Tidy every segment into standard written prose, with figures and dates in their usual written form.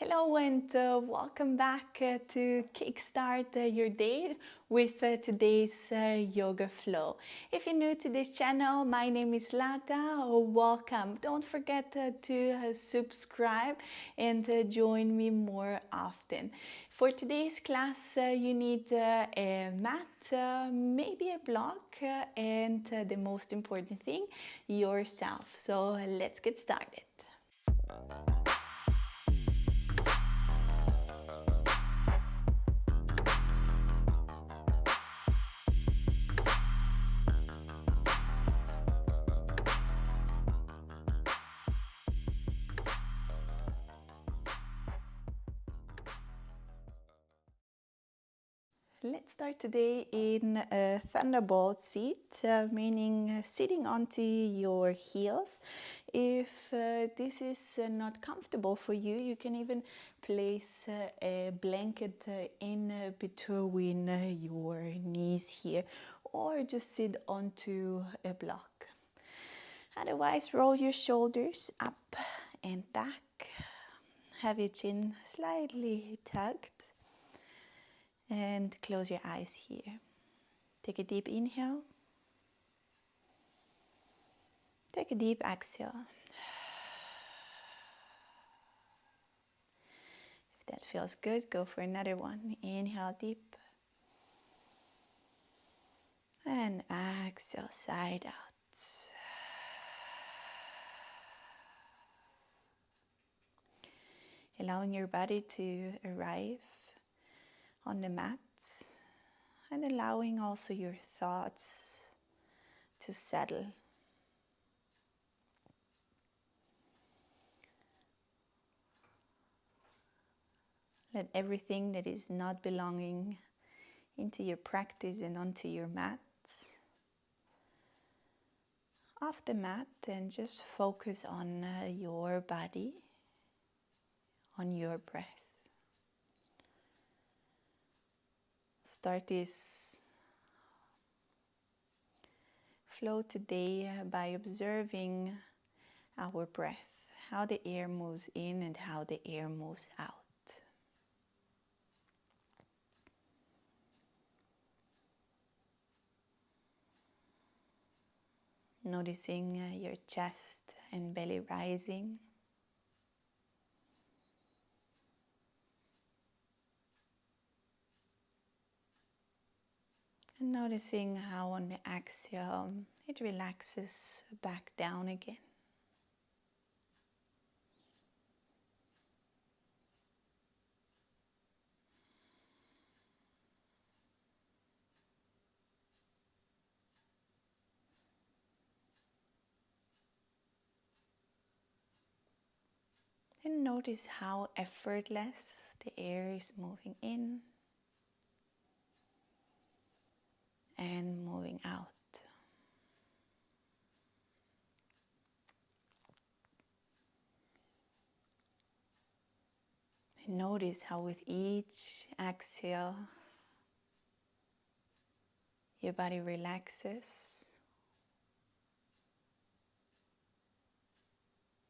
Hello and welcome back to Kickstart your day with today's yoga flow. If you're new to this channel, my name is Zlata. Welcome. Don't forget to subscribe and join me more often. For today's class, you need a mat, maybe a block, and the most important thing, yourself. So let's get started. Let's start today in a thunderbolt seat, meaning sitting onto your heels. If this is not comfortable for you, you can even place a blanket in between your knees here, or just sit onto a block. Otherwise, roll your shoulders up and back. Have your chin slightly tucked. And close your eyes here. Take a deep inhale. Take a deep exhale. If that feels good, go for another one. Inhale deep. And exhale, side out. Allowing your body to arrive on the mat, and allowing also your thoughts to settle. Let everything that is not belonging into your practice and onto your mats off the mat, and just focus on your body, on your breath. Start this flow today by observing our breath, how the air moves in and how the air moves out. Noticing your chest and belly rising. And noticing how on the exhale it relaxes back down again. And notice how effortless the air is moving in and moving out. And notice how with each exhale your body relaxes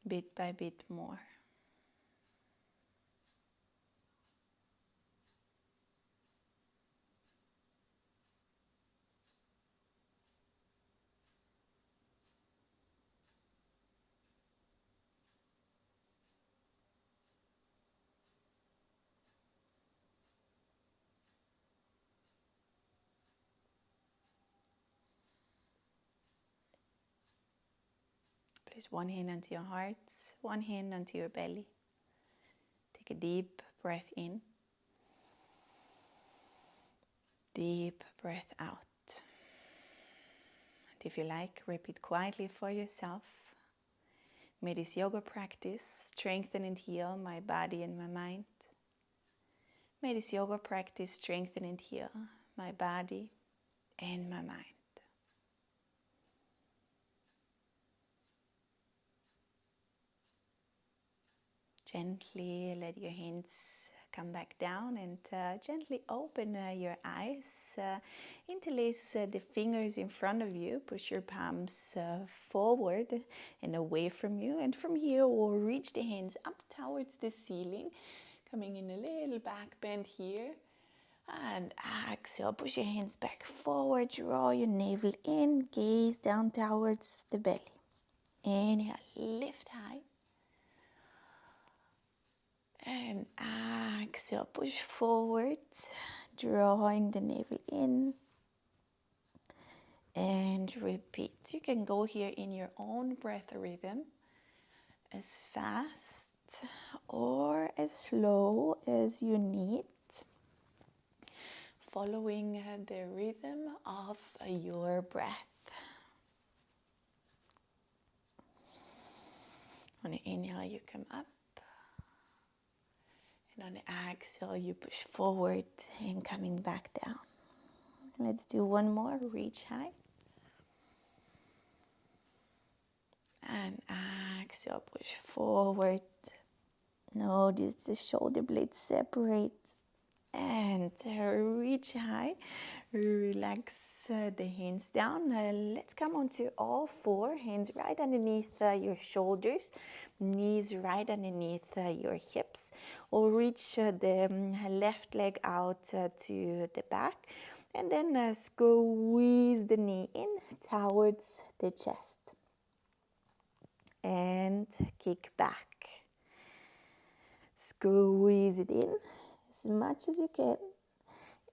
bit by bit more. Place one hand onto your heart, one hand onto your belly. Take a deep breath in. Deep breath out. And if you like, repeat quietly for yourself. May this yoga practice strengthen and heal my body and my mind. May this yoga practice strengthen and heal my body and my mind. Gently let your hands come back down and gently open your eyes. Interlace the fingers in front of you. Push your palms forward and away from you. And from here, we'll reach the hands up towards the ceiling, coming in a little back bend here. And exhale, push your hands back forward, draw your navel in, gaze down towards the belly. Inhale, lift high. And exhale, push forward, drawing the navel in. And repeat. You can go here in your own breath rhythm, as fast or as slow as you need, following the rhythm of your breath. On the inhale, you come up. And on the exhale, you push forward and coming back down. Let's do one more. Reach high. And exhale, push forward. Notice the shoulder blades separate. And reach high. Relax the hands down. Let's come onto all four. Hands right underneath your shoulders. Knees right underneath your hips. Or reach the left leg out to the back. And then squeeze the knee in towards the chest. And kick back. Squeeze it in as much as you can.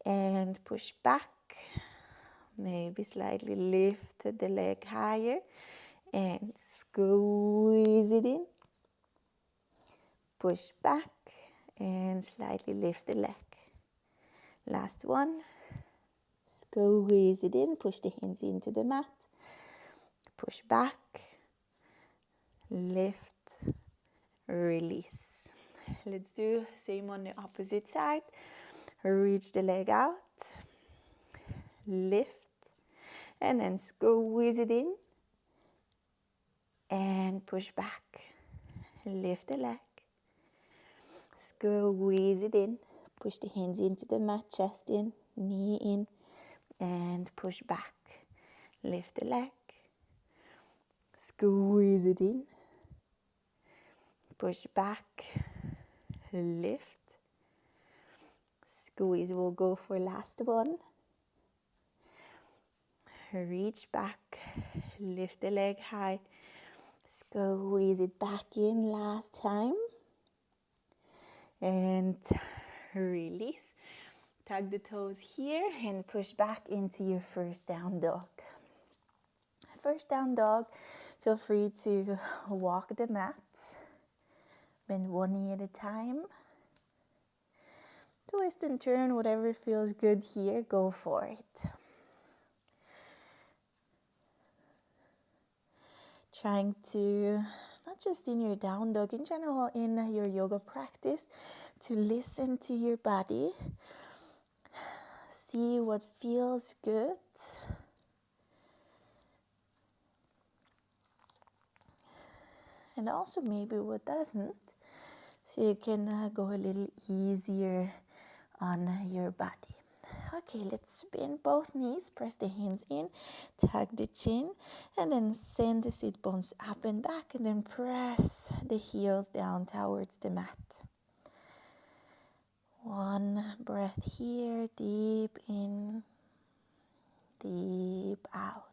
And push back. Maybe slightly lift the leg higher. And squeeze it in. Push back. And slightly lift the leg. Last one. Squeeze it in. Push the hands into the mat. Push back. Lift. Release. Let's do same on the opposite side. Reach the leg out. Lift. And then squeeze it in. And push back. Lift the leg. Squeeze it in. Push the hands into the mat. Chest in. Knee in. And push back. Lift the leg. Squeeze it in. Push back. Lift. Squeeze. We'll go for last one. Reach back. Lift the leg high. Squeeze it back in last time. And release. Tug the toes here and push back into your first down dog. First down dog, feel free to walk the mat. Bend one knee at a time. Twist and turn, whatever feels good here, go for it. Trying to, not just in your down dog, in general in your yoga practice, to listen to your body. See what feels good. And also maybe what doesn't. So you can go a little easier on your body. Okay, let's spin both knees. Press the hands in. Tuck the chin. And then send the sit bones up and back. And then press the heels down towards the mat. One breath here. Deep in. Deep out.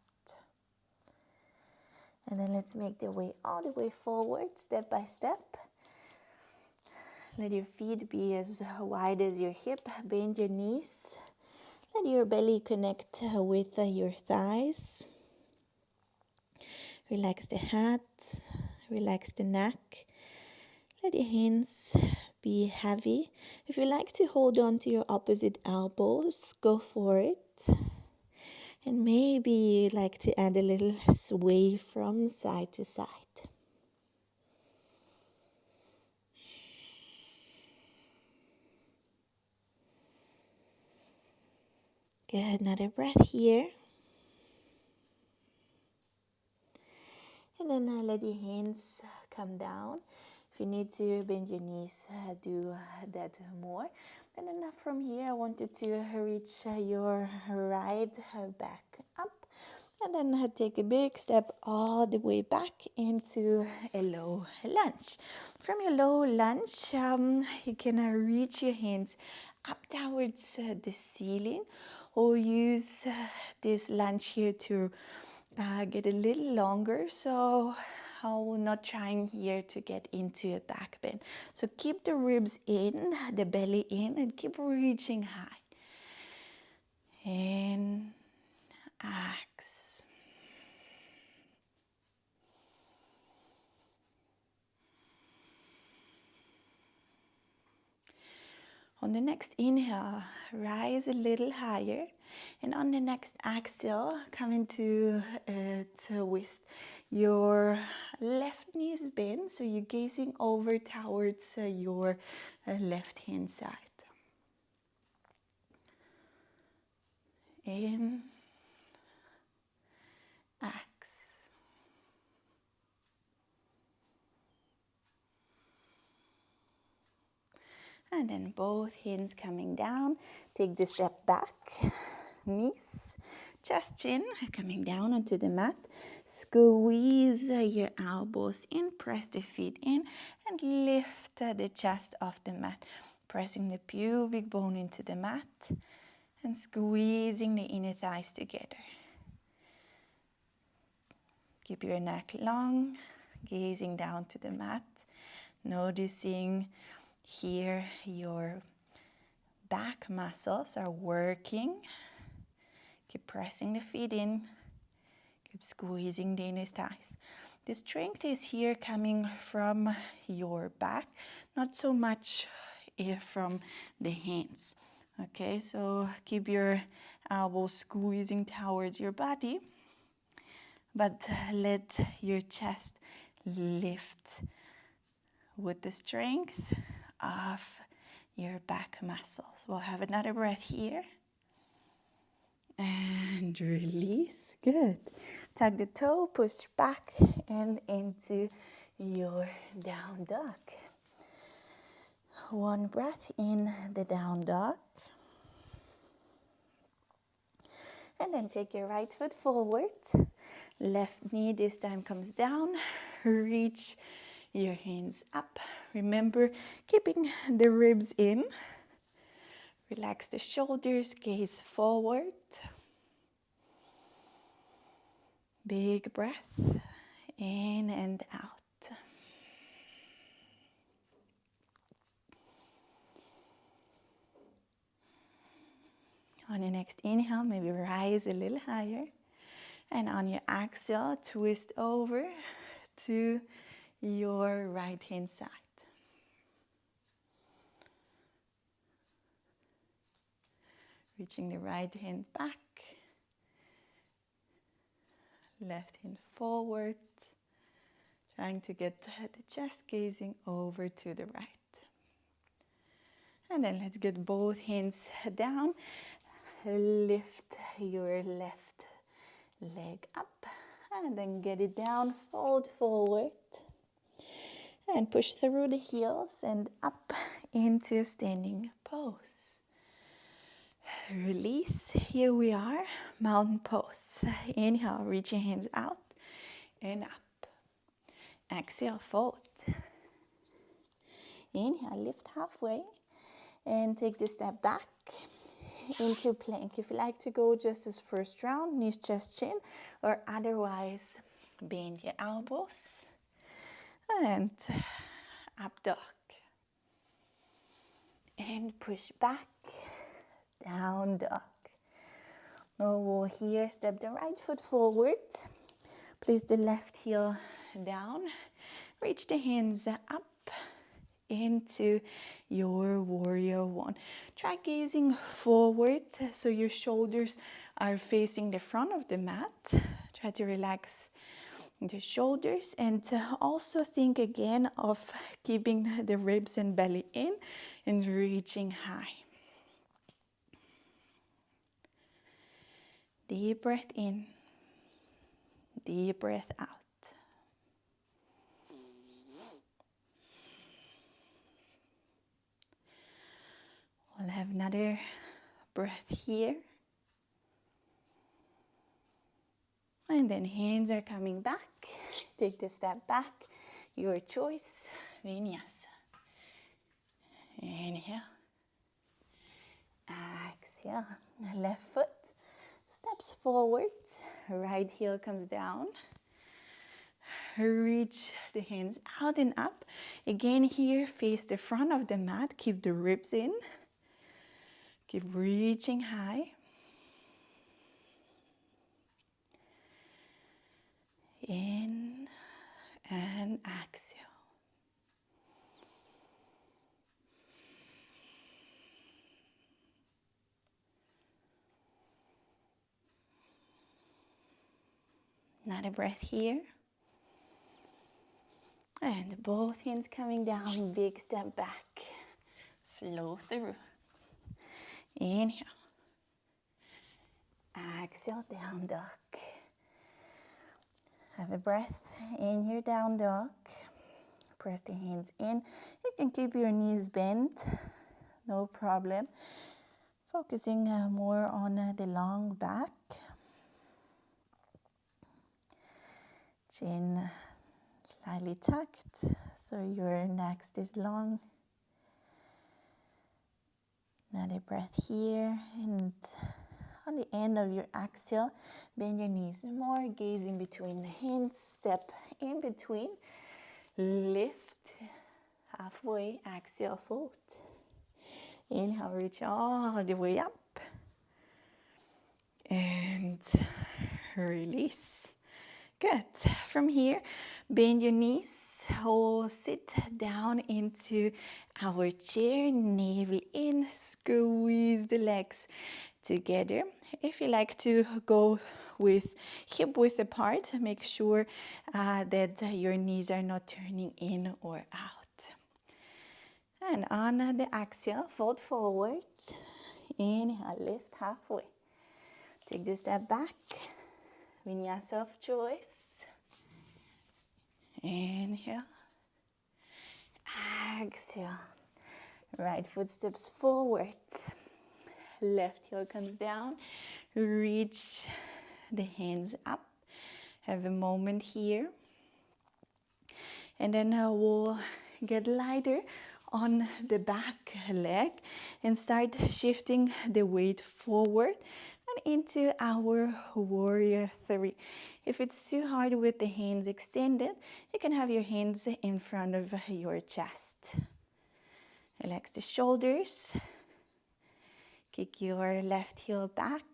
And then let's make the way all the way forward, step by step. Let your feet be as wide as your hip. Bend your knees. Let your belly connect with your thighs. Relax the head. Relax the neck. Let your hands be heavy. If you like to hold on to your opposite elbows, go for it. And maybe you like to add a little sway from side to side. Good, another breath here. And then let your hands come down. If you need to bend your knees, do that more. And then from here, I want you to reach your right back up. And then take a big step all the way back into a low lunge. From your low lunge, you can reach your hands up towards the ceiling, or use this lunge here to get a little longer. So I'm not trying here to get into a back bend. So keep the ribs in, the belly in, and keep reaching high. In, axe. On the next inhale, rise a little higher. And on the next exhale, come into a twist. Your left knee is bent, so you're gazing over towards your left hand side. In, axe. And then both hands coming down. Take the step back. Knees, chest, chin, coming down onto the mat. Squeeze your elbows in, press the feet in, and lift the chest off the mat. Pressing the pubic bone into the mat and squeezing the inner thighs together. Keep your neck long, gazing down to the mat, noticing here your back muscles are working. Keep pressing the feet in, keep squeezing the inner thighs. The strength is here coming from your back, not so much from the hands. Okay, so keep your elbows squeezing towards your body, but let your chest lift with the strength of your back muscles. We'll have another breath here. And release. Good. Tug the toe, push back and into your down dog. One breath in the down dog. And then take your right foot forward. Left knee this time comes down. Reach your hands up. Remember, keeping the ribs in. Relax the shoulders, gaze forward. Big breath, in and out. On your next inhale, maybe rise a little higher. And on your exhale, twist over to your right hand side. Reaching the right hand back. Left hand forward. Trying to get the chest gazing over to the right. And then let's get both hands down. Lift your left leg up. And then get it down, fold forward. And push through the heels and up into a standing pose. Release. Here we are, mountain pose. Inhale, reach your hands out and up. Exhale, fold. Inhale, lift halfway and take the step back into plank. If you like to go just as first round, knees, chest, chin, or otherwise bend your elbows and up dog. And push back, down dog. Now we'll here step the right foot forward. Place the left heel down. Reach the hands up into your warrior one. Try gazing forward so your shoulders are facing the front of the mat. Try to relax the shoulders and also think again of keeping the ribs and belly in and reaching high. Deep breath in, deep breath out. I'll have another breath here. And then hands are coming back. Take the step back. Your choice. Vinyasa. Inhale. Exhale. Left foot steps forward. Right heel comes down. Reach the hands out and up. Again here, face the front of the mat. Keep the ribs in. Keep reaching high. In and exhale. Another breath here. And both hands coming down, big step back. Flow through. Inhale. Exhale, down dog. Have a breath in your down dog. Press the hands in. You can keep your knees bent, no problem. Focusing more on the long back. Chin slightly tucked, so your neck is long. Another breath here, and on the end of your exhale, bend your knees more, gaze in between the hands, step in between, lift halfway, exhale, fold. Inhale, reach all the way up, and release. Good. From here, bend your knees or sit down into our chair, navel in, squeeze the legs together. If you like to go with hip width apart, make sure that your knees are not turning in or out. And on the exhale, fold forward. Inhale, lift halfway. Take the step back. Vinyasa of choice. Inhale. Exhale. Right foot steps forward. Left heel comes down. Reach the hands up. Have a moment here. And then we'll get lighter on the back leg and start shifting the weight forward and into our warrior 3. If it's too hard with the hands extended, you can have your hands in front of your chest. Relax the shoulders. Kick your left heel back.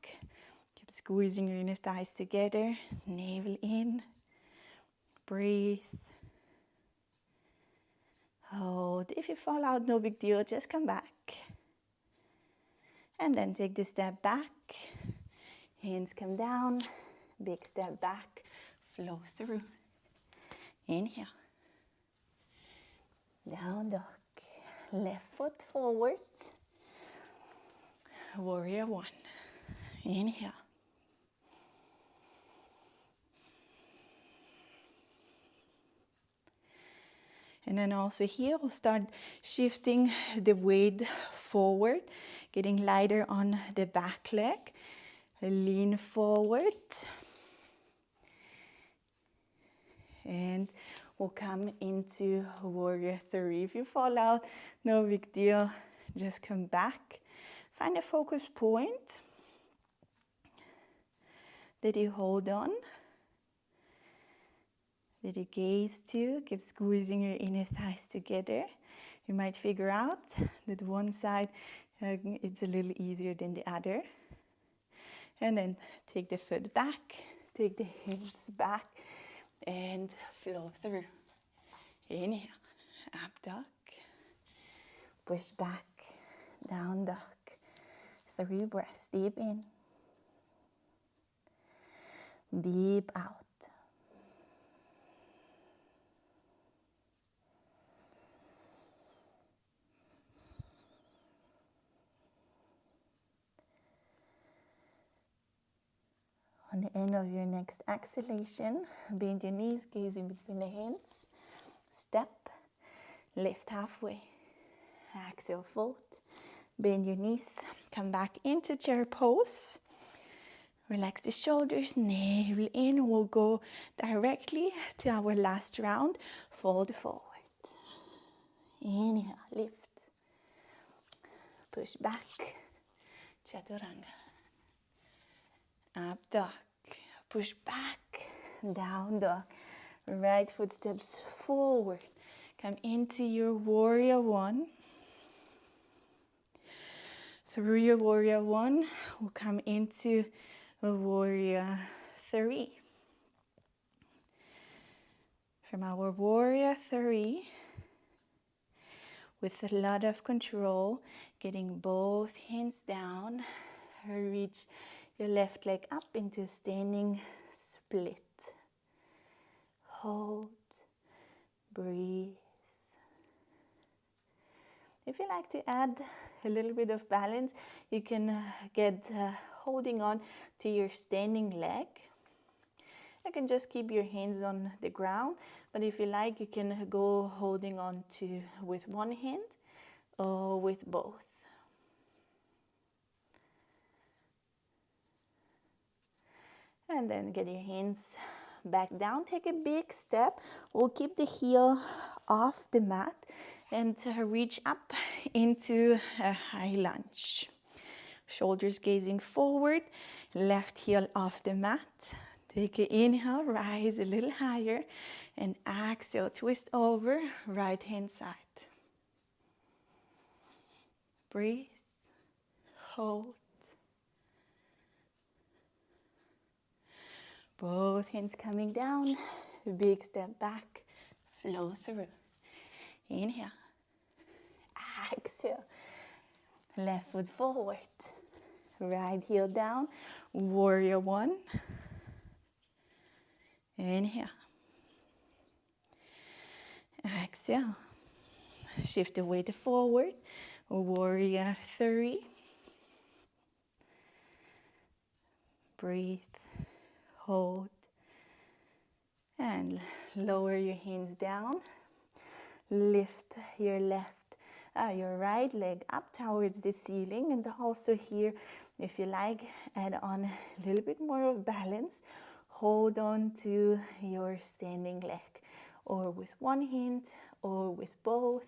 Keep squeezing your inner thighs together. Navel in. Breathe. Hold. If you fall out, no big deal. Just come back. And then take the step back. Hands come down. Big step back. Flow through. Inhale. Down dog. Left foot forward. Warrior 1. Inhale. And then also here, we'll start shifting the weight forward, getting lighter on the back leg. Lean forward. And we'll come into warrior 3. If you fall out, no big deal. Just come back. Find a focus point that you hold on, that you gaze to. Keep squeezing your inner thighs together. You might figure out that one side it's a little easier than the other. And then take the foot back, take the hands back, and flow through. Inhale, up dog. Push back, down dog. 3 breaths, deep in, deep out. On the end of your next exhalation, bend your knees, gaze in between the hands. Step, lift halfway. Exhale, fold. Bend your knees, come back into chair pose. Relax the shoulders, navel in. We'll go directly to our last round. Fold forward. Inhale, lift. Push back. Chaturanga. Up dog. Push back. Down dog. Right foot steps forward. Come into your warrior one. Through your warrior one, we'll come into a warrior three. From our warrior three, with a lot of control, getting both hands down, reach your left leg up into standing split. Hold, breathe. If you like to add a little bit of balance, you can get holding on to your standing leg. You can just keep your hands on the ground, but if you like, you can go holding on to with one hand or with both. And then get your hands back down. Take a big step. We'll keep the heel off the mat and reach up into a high lunge. Shoulders gazing forward, left heel off the mat. Take an inhale, rise a little higher, and exhale, twist over, right hand side. Breathe, hold. Both hands coming down, big step back, flow through. Inhale, exhale, left foot forward, right heel down, warrior one. Inhale, exhale, shift the weight forward, warrior three. Breathe, hold, and lower your hands down. Lift your your right leg up towards the ceiling, and also here, if you like, add on a little bit more of balance. Hold on to your standing leg, or with one hand, or with both.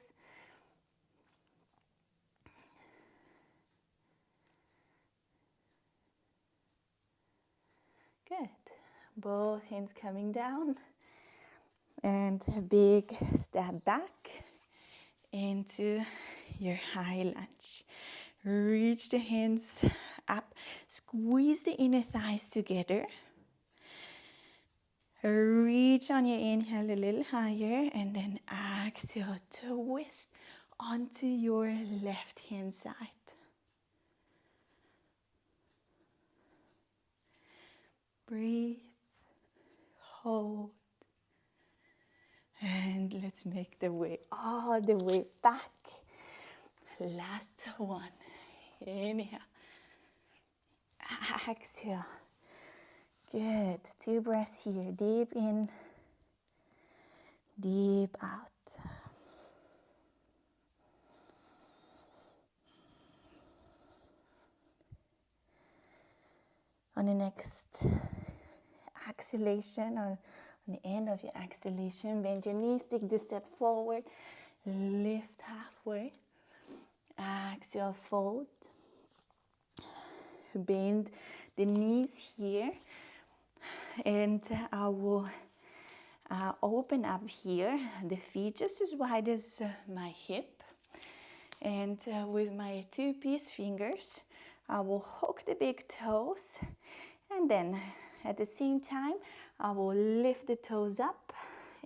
Good. Both hands coming down, and a big step back into your high lunge. Reach the hands up, squeeze the inner thighs together. Reach on your inhale a little higher, and then exhale, twist onto your left hand side. Breathe, hold, and let's make the way all the way back. Last one. Inhale. Exhale. Good. 2 breaths here. Deep in, deep out. On the next exhalation, or on the end of your exhalation, bend your knees, take the step forward, lift halfway. Exhale, fold. Bend the knees here, and I will open up here, the feet just as wide as my hip, and with my 2-piece fingers, I will hook the big toes, and then at the same time, I will lift the toes up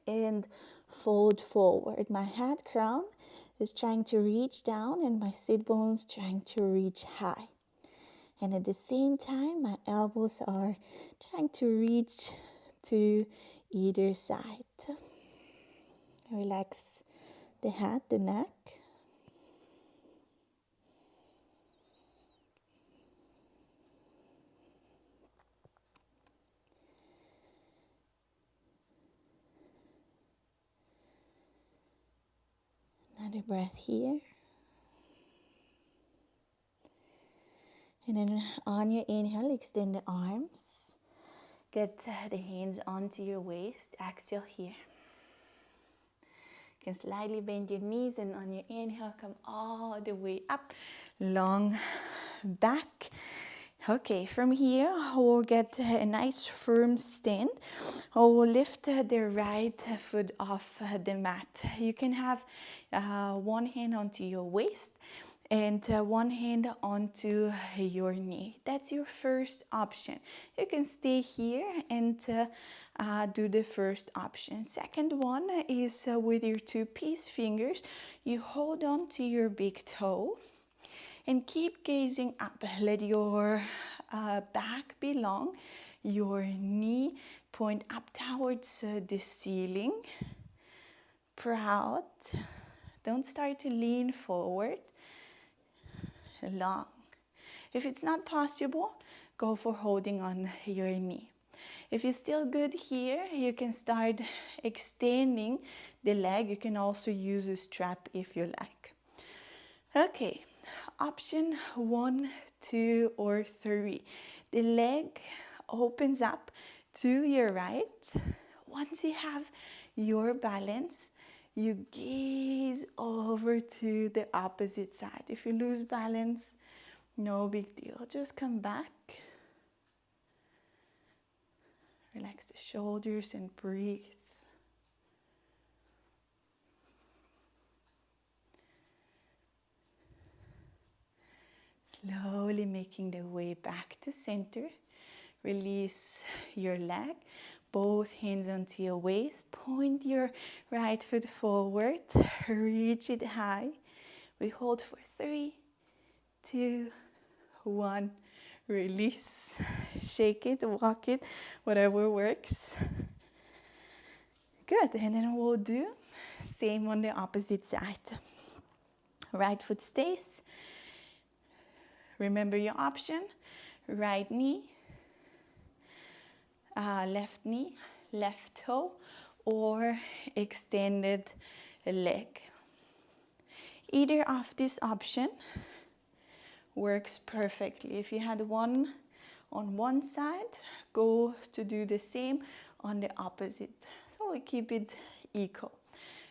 and fold forward. My head crown is trying to reach down, and my sit bones trying to reach high. And at the same time, my elbows are trying to reach to either side. Relax the head, the neck. Another breath here. And then on your inhale, extend the arms. Get the hands onto your waist. Exhale here. You can slightly bend your knees, and on your inhale, come all the way up. Long back. Okay, from here, we'll get a nice firm stand. We'll lift the right foot off the mat. You can have one hand onto your waist and one hand onto your knee. That's your first option. You can stay here and do the first option. Second one is with your two peace fingers, you hold on to your big toe and keep gazing up. Let your back be long, your knee point up towards the ceiling. Proud. Don't start to lean forward. Long. If it's not possible, go for holding on your knee. If you're still good here, you can start extending the leg. You can also use a strap if you like. Okay, option 1, 2, or 3. The leg opens up to your right. Once you have your balance, you gaze over to the opposite side. If you lose balance, no big deal. Just come back. Relax the shoulders and breathe. Slowly making the way back to center. Release your leg. Both hands onto your waist. Point your right foot forward. Reach it high. We hold for 3, 2, 1. Release. Shake it, walk it, whatever works. Good. And then we'll do same on the opposite side. Right foot stays. Remember your option. Right knee, left knee, left toe, or extended leg. Either of this option works perfectly. If you had one on one side, go to do the same on the opposite. So we keep it equal.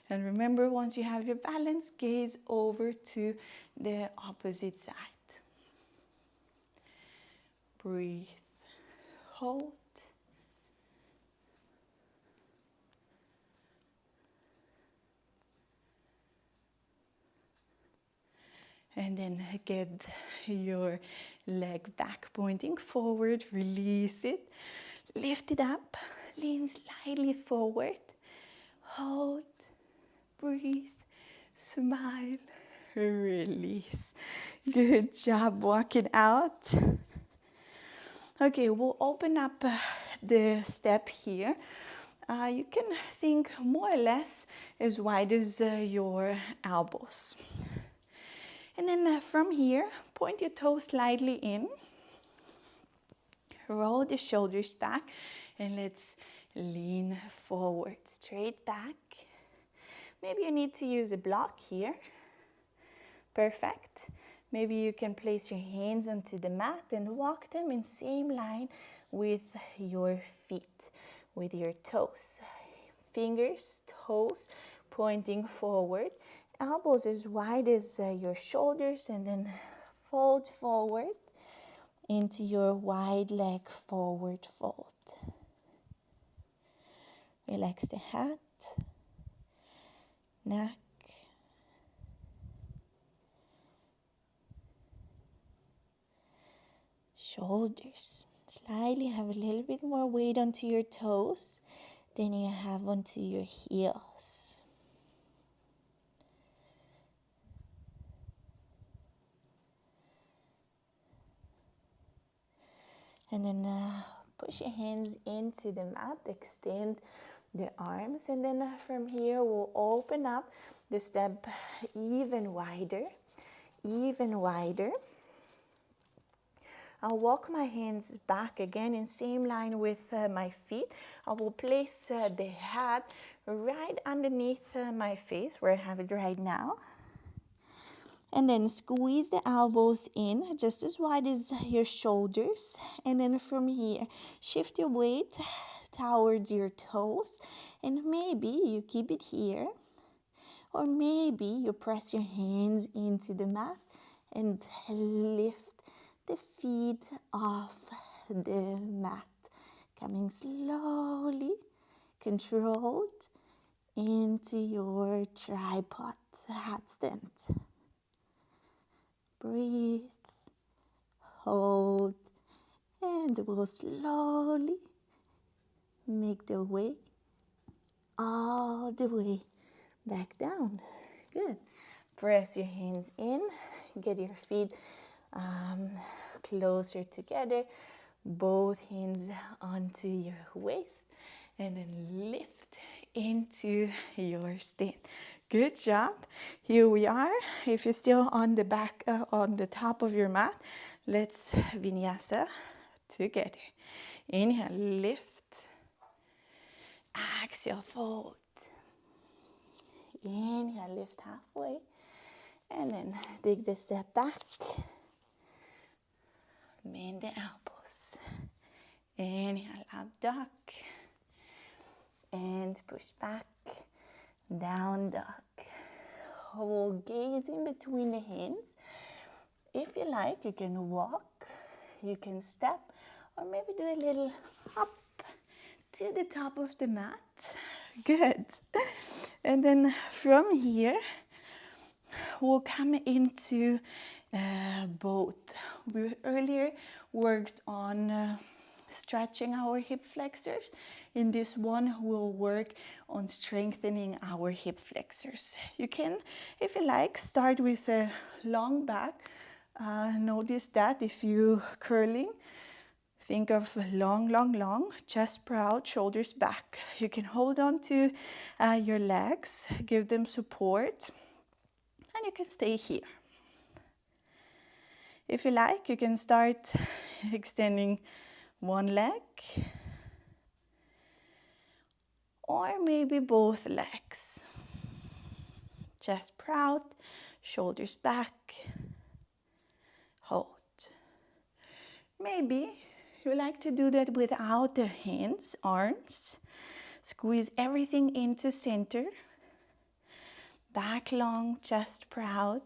And remember, once you have your balance, gaze over to the opposite side. Breathe, hold. And then get your leg back pointing forward, release it, lift it up, lean slightly forward, hold, breathe, smile, release. Good job, walk it out. Okay, we'll open up the step here. You can think more or less as wide as your elbows. And then from here, point your toes slightly in. Roll the shoulders back and let's lean forward, straight back. Maybe you need to use a block here. Perfect. Maybe you can place your hands onto the mat and walk them in same line with your feet, with your toes. Fingers, toes pointing forward. Elbows as wide as your shoulders, and then fold forward into your wide leg forward fold. Relax the head, neck, shoulders. Slightly have a little bit more weight onto your toes than you have onto your heels. And then push your hands into the mat, extend the arms, and then from here we'll open up the step even wider, even wider. I'll walk my hands back again in same line with my feet. I will place the head right underneath my face where I have it right now. And then squeeze the elbows in, just as wide as your shoulders. And then from here, shift your weight towards your toes. And maybe you keep it here. Or maybe you press your hands into the mat and lift the feet off the mat. Coming slowly, controlled, into your tripod handstand. Breathe, hold, and we'll slowly make the way all the way back down. Good. Press your hands in, get your feet closer together, both hands onto your waist, and then lift into your stand. Good job. Here we are. If you're still on the back, on the top of your mat, let's vinyasa together. Inhale, lift. Exhale, fold. Inhale, lift halfway. And then take the step back. Bend the elbows. Inhale, up dog. And push back. Down dog. Hold gaze in between the hands. If you like, you can walk. You can step. Or maybe do a little hop to the top of the mat. Good. And then from here, we'll come into both. We earlier worked on stretching our hip flexors. In this one, we'll work on strengthening our hip flexors. You can, if you like, start with a long back. Notice that if you're curling, think of long, long, long, chest proud, shoulders back. You can hold on to your legs, give them support, and you can stay here. If you like, you can start extending one leg, or maybe both legs. Chest proud, shoulders back, hold. Maybe you like to do that without the hands, arms. Squeeze everything into center. Back long, chest proud.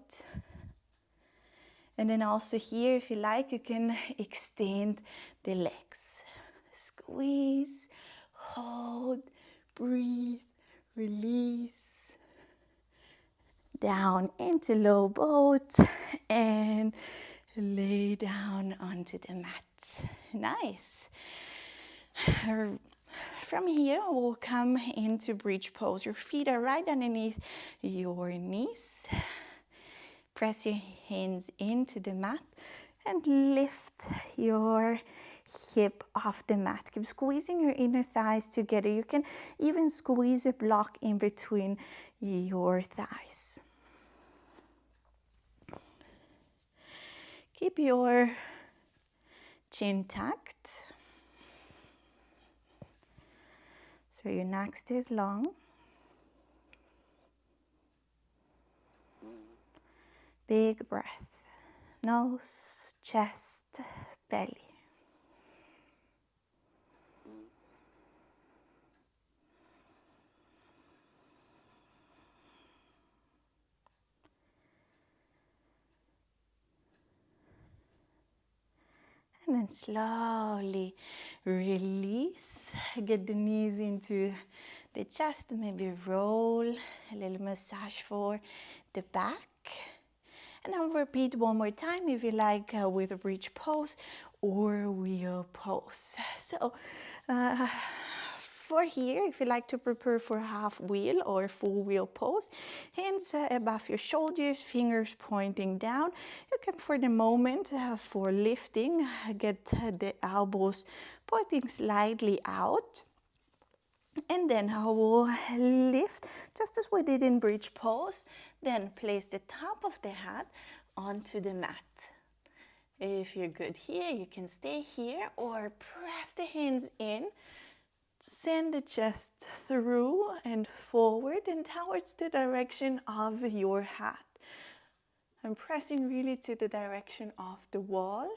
And then also here, if you like, you can extend the legs. Squeeze, hold, breathe, release. Down into low boat and lay down onto the mat. Nice. From here, we'll come into bridge pose. Your feet are right underneath your knees. Press your hands into the mat and lift your hip off the mat. Keep squeezing your inner thighs together. You can even squeeze a block in between your thighs. Keep your chin tucked, so your neck stays long. Big breath, nose, chest, belly. And then slowly release. Get the knees into the chest. Maybe roll, a little massage for the back. And I'll repeat one more time if you like, with a bridge pose or wheel pose. So for here, if you like to prepare for half wheel or full wheel pose, hands above your shoulders, fingers pointing down. You can, for the moment, for lifting, get the elbows pointing slightly out. And then I will lift, just as we did in bridge pose. Then place the top of the head onto the mat. If you're good here, you can stay here or press the hands in. Send the chest through and forward and towards the direction of your head. And pressing really to the direction of the wall.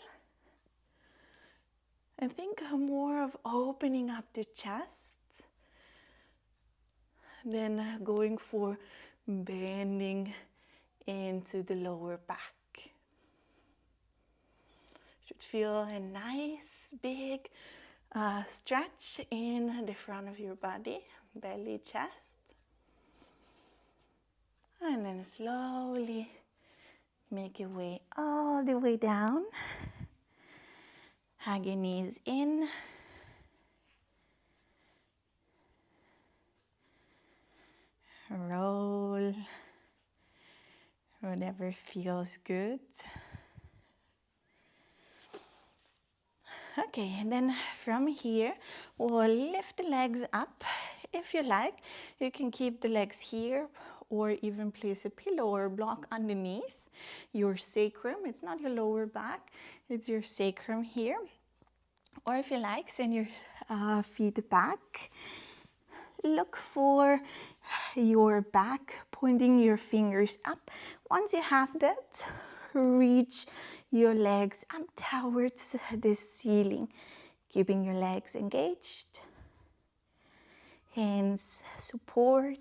And think more of opening up the chest. Then going for bending into the lower back. Should feel a nice big stretch in the front of your body, belly, chest. And then slowly make your way all the way down. Hug your knees in. Roll. Whatever feels good. Okay, and then from here, we'll lift the legs up. If you like, you can keep the legs here or even place a pillow or a block underneath your sacrum. It's not your lower back, it's your sacrum here. Or if you like, send your feet back. Look for your back, pointing your fingers up. Once you have that, reach your legs up towards the ceiling, keeping your legs engaged. Hands support,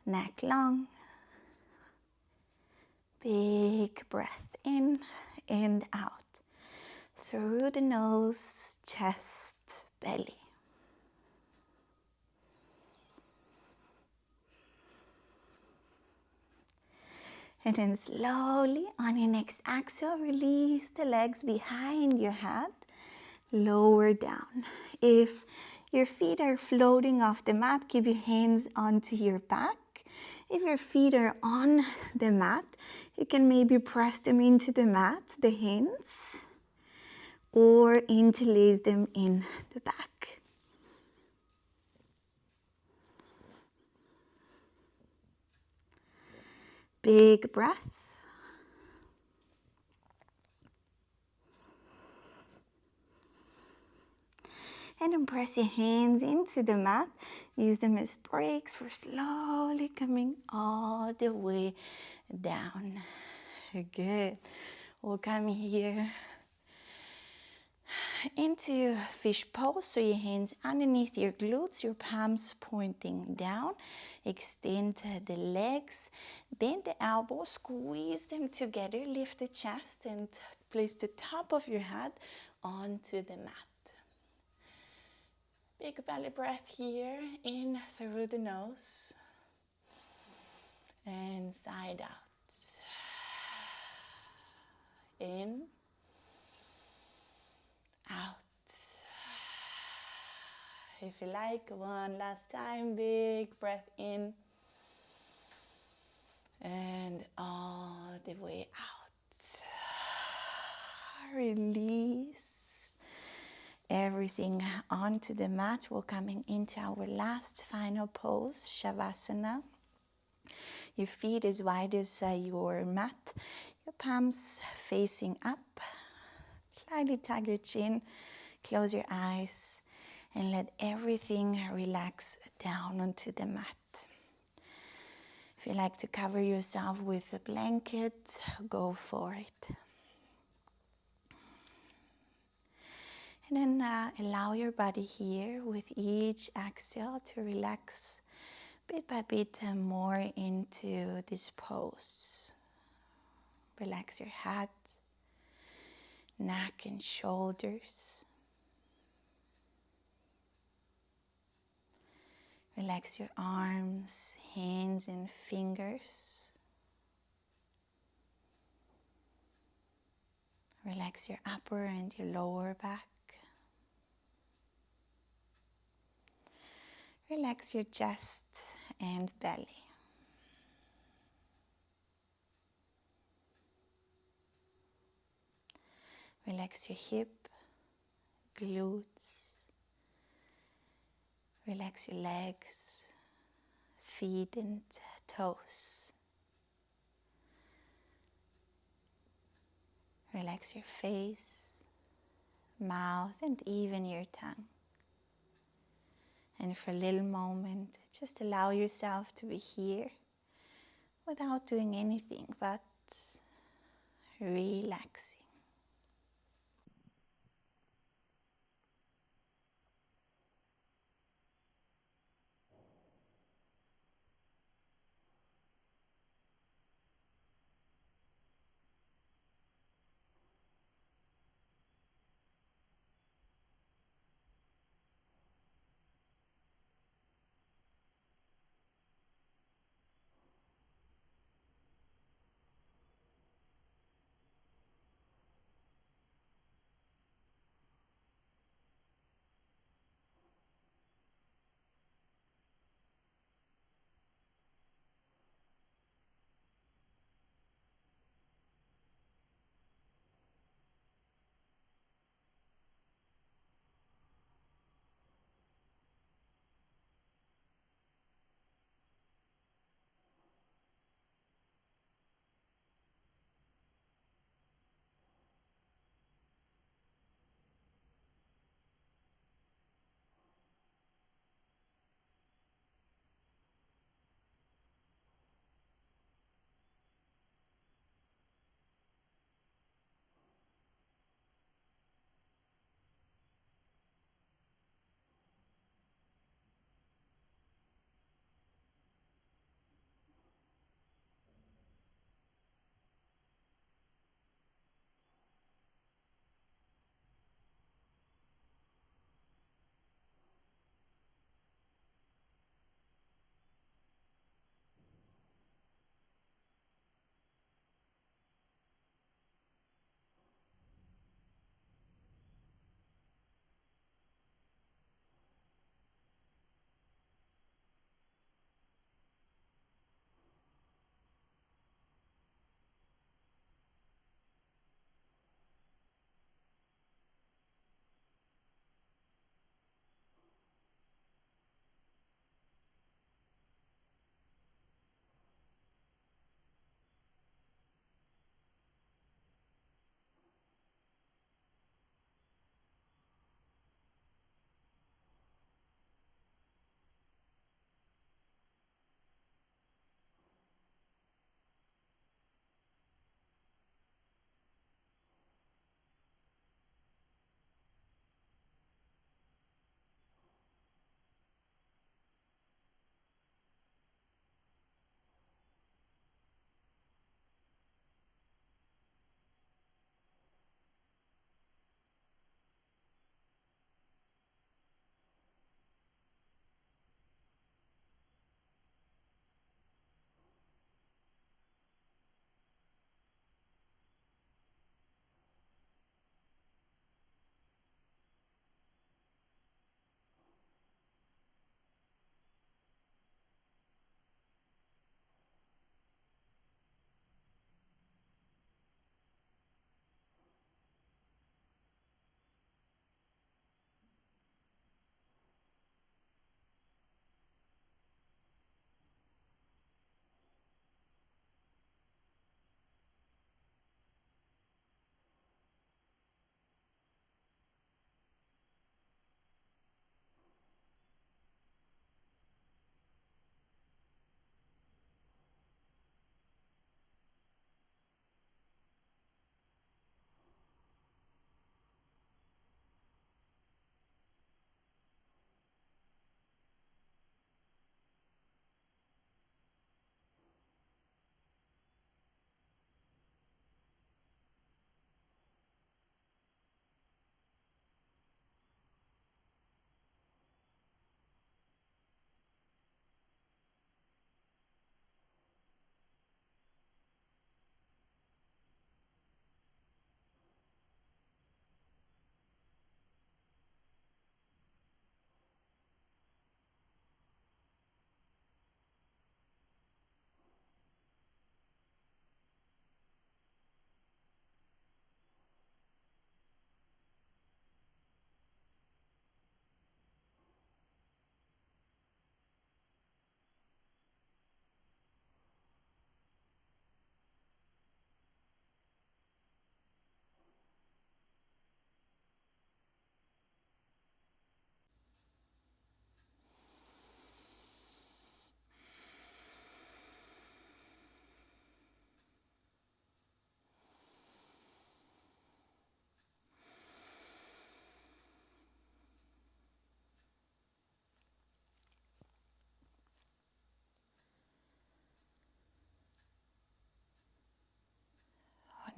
neck long. Big breath in and out. Through the nose, chest, belly. And then slowly on your next exhale, release the legs behind your head, lower down. If your feet are floating off the mat, keep your hands onto your back. If your feet are on the mat, you can maybe press them into the mat, the hands, or interlace them in the back. Big breath. And then press your hands into the mat. Use them as brakes for slowly coming all the way down. Good. We'll come here into fish pose. So your hands underneath your glutes, your palms pointing down. Extend the legs, bend the elbows, squeeze them together, lift the chest and place the top of your head onto the mat. Big belly breath here, in through the nose and side out. In, out. If you like, one last time, big breath in and all the way out. Release everything onto the mat. We're coming into our last final pose, Shavasana. Your feet as wide as your mat, your palms facing up. Slightly tug your chin, close your eyes, and let everything relax down onto the mat. If you like to cover yourself with a blanket, go for it. And then allow your body here with each exhale to relax bit by bit more into this pose. Relax your head, neck and shoulders. Relax your arms, hands and fingers. Relax your upper and your lower back. Relax your chest and belly. Relax your hip, glutes. Relax your legs, feet and toes. Relax your face, mouth and even your tongue. And for a little moment, just allow yourself to be here without doing anything but relaxing.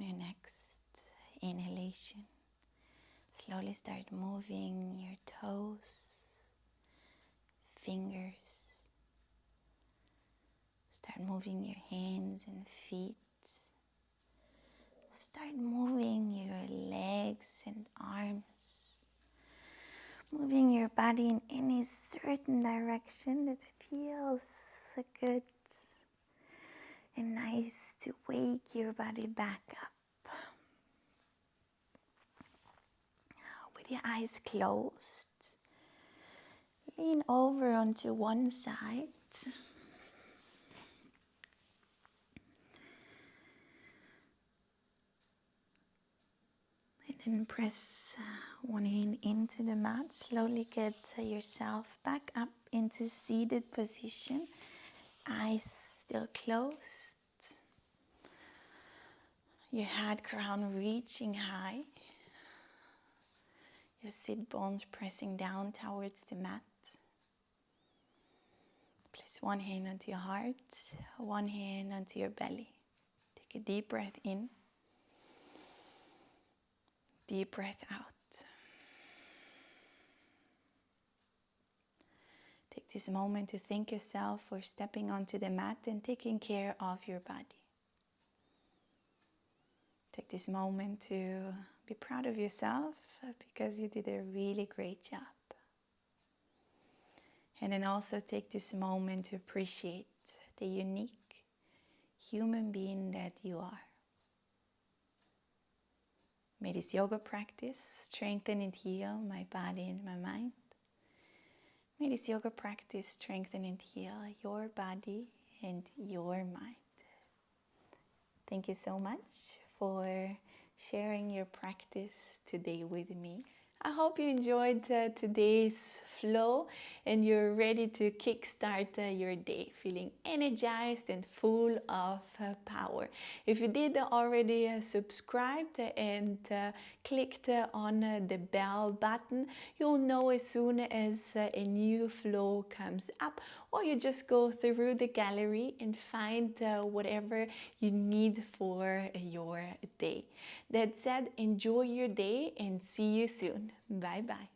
On your next inhalation, slowly start moving your toes, fingers. Start moving your hands and feet. Start moving your legs and arms. Moving your body in any certain direction that feels good and nice to wake your body back up. With your eyes closed, lean over onto one side. And then press one hand into the mat. Slowly get yourself back up into seated position. Eyes still closed. Your head crown reaching high. Your sit bones pressing down towards the mat. Place one hand onto your heart, one hand onto your belly. Take a deep breath in. Deep breath out. Take this moment to thank yourself for stepping onto the mat and taking care of your body. Take this moment to be proud of yourself because you did a really great job. And then also take this moment to appreciate the unique human being that you are. May this yoga practice strengthen and heal my body and my mind. May this yoga practice strengthen and heal your body and your mind. Thank you so much for sharing your practice today with me. I hope you enjoyed today's flow and you're ready to kickstart your day, feeling energized and full of power. If you did already subscribed and clicked on the bell button, you'll know as soon as a new flow comes up, or you just go through the gallery and find whatever you need for your day. That said, enjoy your day and see you soon. Bye bye.